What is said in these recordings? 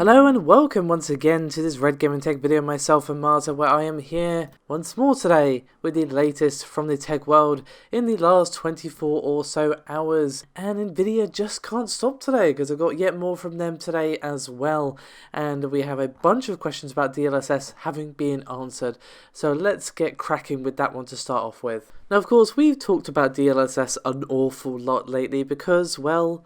Hello and welcome once again to this Red Gaming Tech video, myself and Marta, where I am here once more today with the latest from the tech world in the last 24 or so hours. And Nvidia just can't stop today because I've got yet more from them today as well. And we have a bunch of questions about DLSS having been answered. So let's get cracking with that one to start off with. Now, of course, we've talked about DLSS an awful lot lately because, well,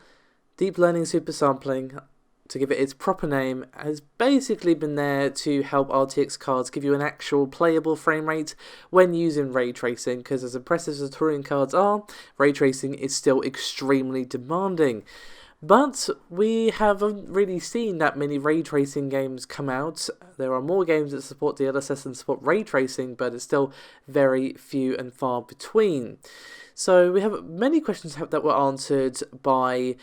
deep learning supersampling, to give it its proper name, has basically been there to help RTX cards give you an actual playable frame rate when using ray tracing, because as impressive as Turing cards are, ray tracing is still extremely demanding. But we haven't really seen that many ray tracing games come out. There are more games that support DLSS than support ray tracing, but it's still very few and far between. So we have many questions that were answered by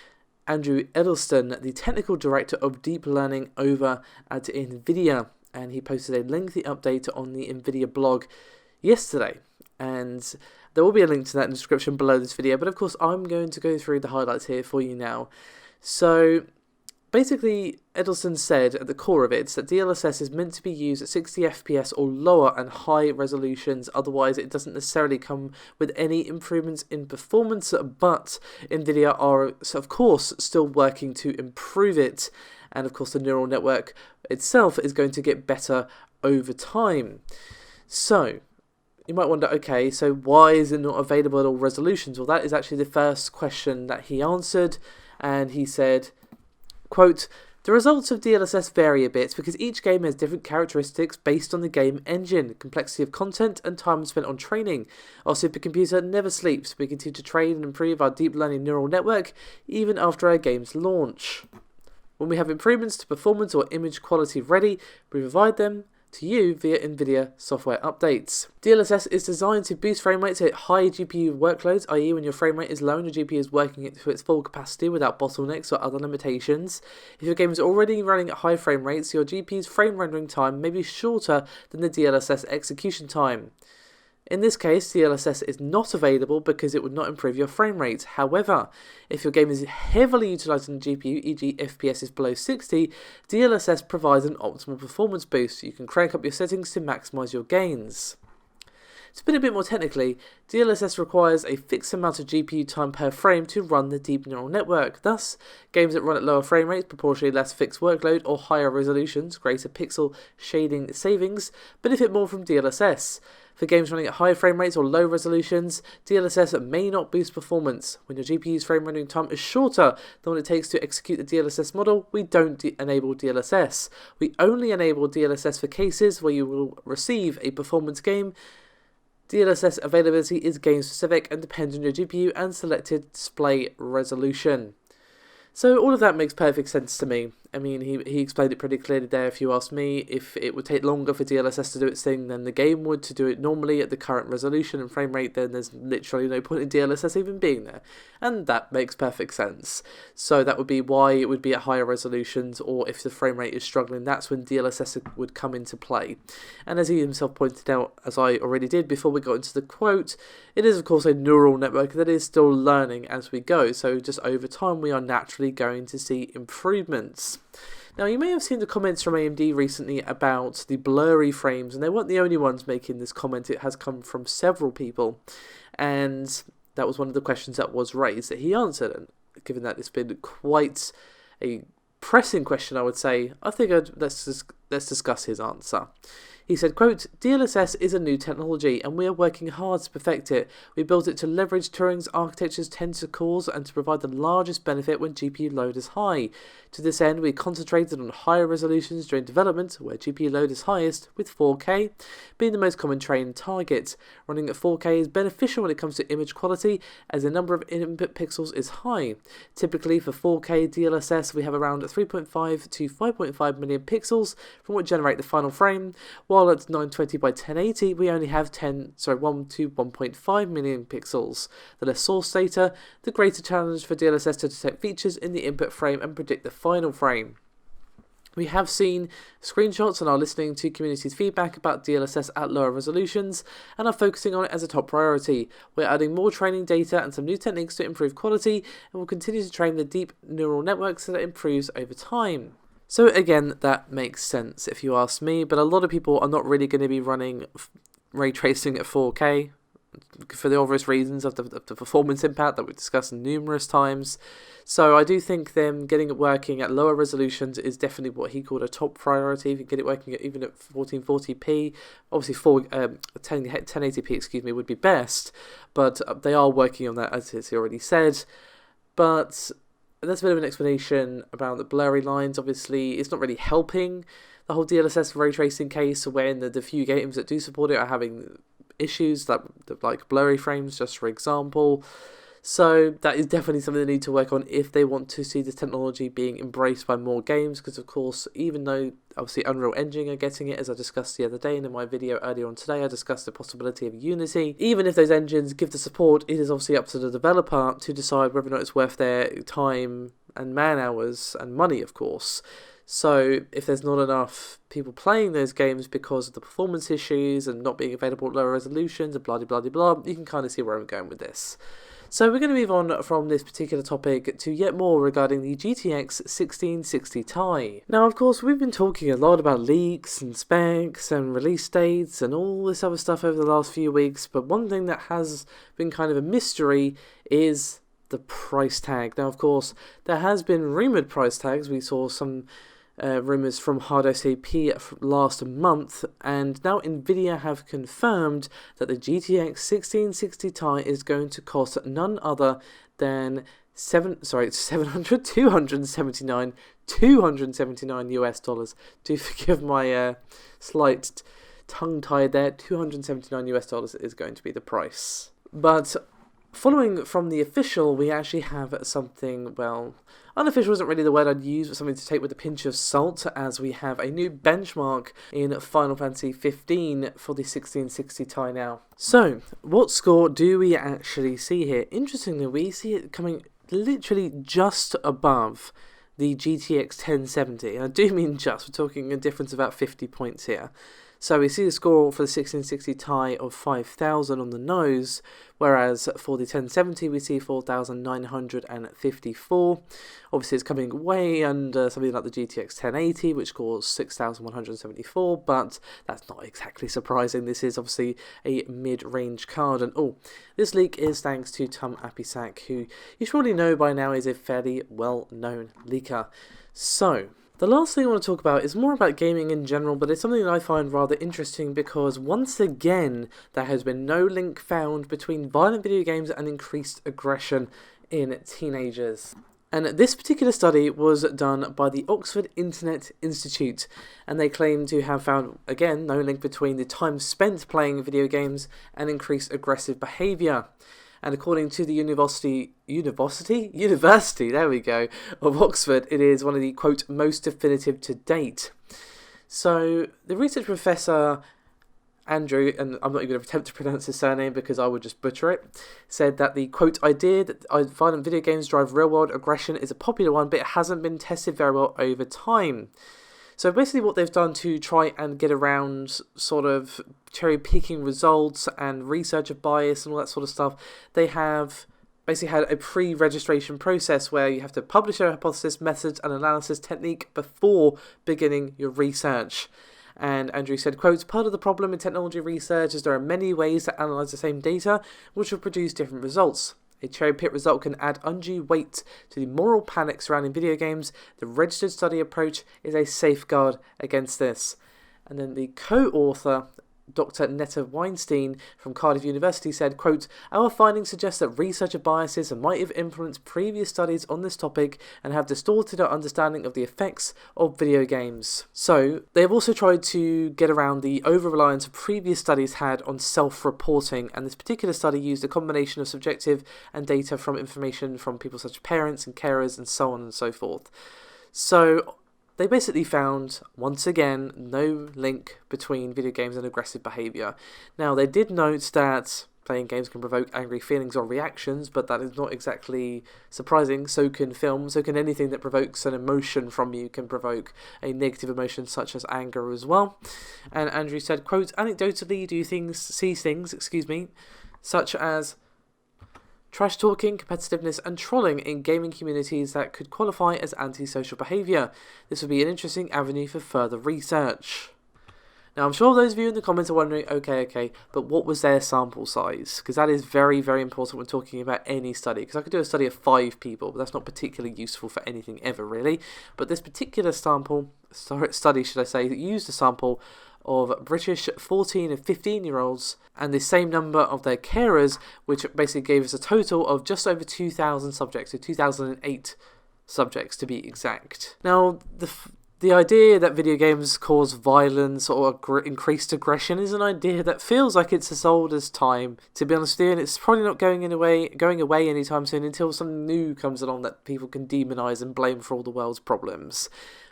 Andrew Edelston, the technical director of deep learning over at Nvidia, and he posted a lengthy update on the Nvidia blog yesterday, and there will be a link to that in the description below this video, but of course I'm going to go through the highlights here for you now. So basically, Edelston said at the core of it that DLSS is meant to be used at 60 FPS or lower and high resolutions, otherwise it doesn't necessarily come with any improvements in performance, but Nvidia are of course still working to improve it, and of course the neural network itself is going to get better over time. So you might wonder, okay, so why is it not available at all resolutions? Well, that is actually the first question that he answered, and he said, quote, "The results of DLSS vary a bit because each game has different characteristics based on the game engine, complexity of content, and time spent on training. Our supercomputer never sleeps. We continue to train and improve our deep learning neural network even after our game's launch. When we have improvements to performance or image quality ready, we provide them to you via Nvidia software updates. DLSS is designed to boost frame rates at high GPU workloads, i.e. when your frame rate is low and your GPU is working to its full capacity without bottlenecks or other limitations. If your game is already running at high frame rates, your GPU's frame rendering time may be shorter than the DLSS execution time. In this case, DLSS is not available because it would not improve your frame rate. However, if your game is heavily utilizing the GPU, e.g. FPS is below 60, DLSS provides an optimal performance boost. You can crank up your settings to maximize your gains. To put it a bit more technically, DLSS requires a fixed amount of GPU time per frame to run the deep neural network. Thus, games that run at lower frame rates, proportionally less fixed workload, or higher resolutions, greater pixel shading savings, benefit more from DLSS. For games running at high frame rates or low resolutions, DLSS may not boost performance. When your GPU's frame rendering time is shorter than what it takes to execute the DLSS model, we don't enable DLSS. We only enable DLSS for cases where you will receive a performance game. DLSS availability is game specific and depends on your GPU and selected display resolution." So all of that makes perfect sense to me. I mean, he explained it pretty clearly there. If you ask me, if it would take longer for DLSS to do its thing than the game would to do it normally at the current resolution and frame rate, then there's literally no point in DLSS even being there. And that makes perfect sense. So that would be why it would be at higher resolutions, or if the frame rate is struggling, that's when DLSS would come into play. And as he himself pointed out, as I already did before we got into the quote, it is of course a neural network that is still learning as we go. So just over time, we are naturally going to see improvements. Now, you may have seen the comments from AMD recently about the blurry frames, and they weren't the only ones making this comment. It has come from several people, and that was one of the questions that was raised that he answered. And given that it's been quite a pressing question, I would say, I think let's discuss his answer. He said, quote, "DLSS is a new technology and we are working hard to perfect it. We built it to leverage Turing's architecture's tensor cores and to provide the largest benefit when GPU load is high. To this end, we concentrated on higher resolutions during development, where GPU load is highest, with 4K being the most common training target. Running at 4K is beneficial when it comes to image quality, as the number of input pixels is high. Typically, for 4K DLSS, we have around 3.5 to 5.5 million pixels from what generate the final frame, while at 920 by 1080, we only have 1 to 1.5 million pixels. The less source data, the greater challenge for DLSS to detect features in the input frame and predict the final frame. We have seen screenshots and are listening to community's feedback about DLSS at lower resolutions and are focusing on it as a top priority. We're adding more training data and some new techniques to improve quality, and will continue to train the deep neural networks so that it improves over time." So again, that makes sense if you ask me, but a lot of people are not really going to be running ray tracing at 4K for the obvious reasons of the performance impact that we've discussed numerous times. So I do think them getting it working at lower resolutions is definitely what he called a top priority. If you get it working even at 1440p, obviously 1080p, would be best, but they are working on that, as he already said. But that's a bit of an explanation about the blurry lines. Obviously, it's not really helping the whole DLSS ray tracing case when the few games that do support it are having issues like blurry frames, just for example. So that is definitely something they need to work on if they want to see this technology being embraced by more games, because of course, even though obviously Unreal Engine are getting it, as I discussed the other day, and in my video earlier on today I discussed the possibility of Unity, even if those engines give the support, it is obviously up to the developer to decide whether or not it's worth their time and man hours and money, of course. So if there's not enough people playing those games because of the performance issues and not being available at lower resolutions and blah blah blah blah, you can kind of see where I'm going with this. So we're going to move on from this particular topic to yet more regarding the GTX 1660 Ti. Now, of course, we've been talking a lot about leaks and specs and release dates and all this other stuff over the last few weeks, but one thing that has been kind of a mystery is the price tag. Now, of course, there has been rumoured price tags. We saw some rumours from HardSAP last month, and now Nvidia have confirmed that the GTX 1660 Ti is going to cost none other than $279 US dollars. Do forgive my slight tongue tie there. $279 US dollars is going to be the price. But following from the official, we actually have something, well, unofficial isn't really the word I'd use, but something to take with a pinch of salt, as we have a new benchmark in Final Fantasy 15 for the 1660 Ti now. So, what score do we actually see here? Interestingly, we see it coming literally just above the GTX 1070, and I do mean just, we're talking a difference of about 50 points here. So we see the score for the 1660 Ti of 5,000 on the nose, whereas for the 1070 we see 4,954. Obviously it's coming way under something like the GTX 1080, which scores 6,174, but that's not exactly surprising. This is obviously a mid-range card, and this leak is thanks to Tom Apisak, who you should probably know by now is a fairly well-known leaker. So, the last thing I want to talk about is more about gaming in general, but it's something that I find rather interesting because once again there has been no link found between violent video games and increased aggression in teenagers. And this particular study was done by the Oxford Internet Institute, and they claim to have found, again, no link between the time spent playing video games and increased aggressive behaviour. And according to the University, there we go, of Oxford, it is one of the, quote, most definitive to date. So, the research professor, Andrew, and I'm not even going to attempt to pronounce his surname because I would just butcher it, said that the, quote, idea that violent video games drive real-world aggression is a popular one, but it hasn't been tested very well over time. So basically what they've done to try and get around sort of cherry-picking results and researcher bias and all that sort of stuff, they have basically had a pre-registration process where you have to publish a hypothesis, methods and analysis technique before beginning your research. And Andrew said, quote, part of the problem in technology research is there are many ways to analyse the same data which will produce different results. A cherry-picked result can add undue weight to the moral panic surrounding video games. The registered study approach is a safeguard against this. And then the co-author, Dr. Netta Weinstein from Cardiff University said, quote, our findings suggest that researcher biases might have influenced previous studies on this topic and have distorted our understanding of the effects of video games. So, they have also tried to get around the over-reliance previous studies had on self-reporting, and this particular study used a combination of subjective and data from information from people such as parents and carers and so on and so forth. So, they basically found, once again, no link between video games and aggressive behaviour. Now, they did note that playing games can provoke angry feelings or reactions, but that is not exactly surprising. So can film, so can anything that provokes an emotion from you can provoke a negative emotion such as anger as well. And Andrew said, quote, anecdotally, see things, such as trash talking, competitiveness, and trolling in gaming communities that could qualify as antisocial behaviour. This would be an interesting avenue for further research. Now, I'm sure those of you in the comments are wondering, okay, but what was their sample size? Because that is very, very important when talking about any study. Because I could do a study of 5 people, but that's not particularly useful for anything ever, really. But this particular study, used a sample of British 14 and 15-year-olds and the same number of their carers, which basically gave us a total of just over 2,000 subjects, so 2,008 subjects to be exact. Now, the idea that video games cause violence or increased aggression is an idea that feels like it's as old as time, to be honest with you, and it's probably not going away anytime soon until something new comes along that people can demonise and blame for all the world's problems.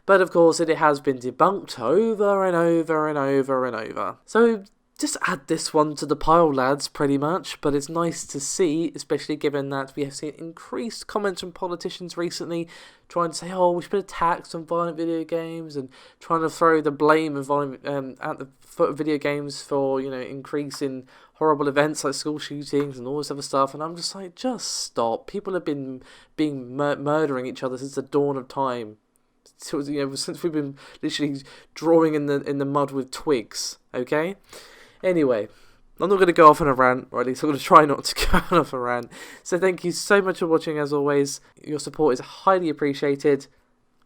But of course, it has been debunked over and over and over and over. So just add this one to the pile, lads, pretty much. But it's nice to see, especially given that we have seen increased comments from politicians recently trying to say, oh, we should put a tax on violent video games, and trying to throw the blame of at the foot of video games for, increasing horrible events like school shootings and all this other stuff. And I'm just like, just stop. People have been murdering each other since the dawn of time. Since we've been literally drawing in the mud with twigs, okay? Anyway, I'm not going to go off on a rant, or at least I'm going to try not to go off a rant. So thank you so much for watching, as always. Your support is highly appreciated.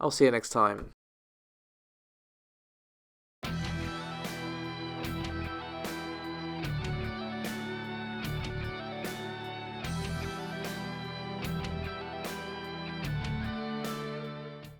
I'll see you next time.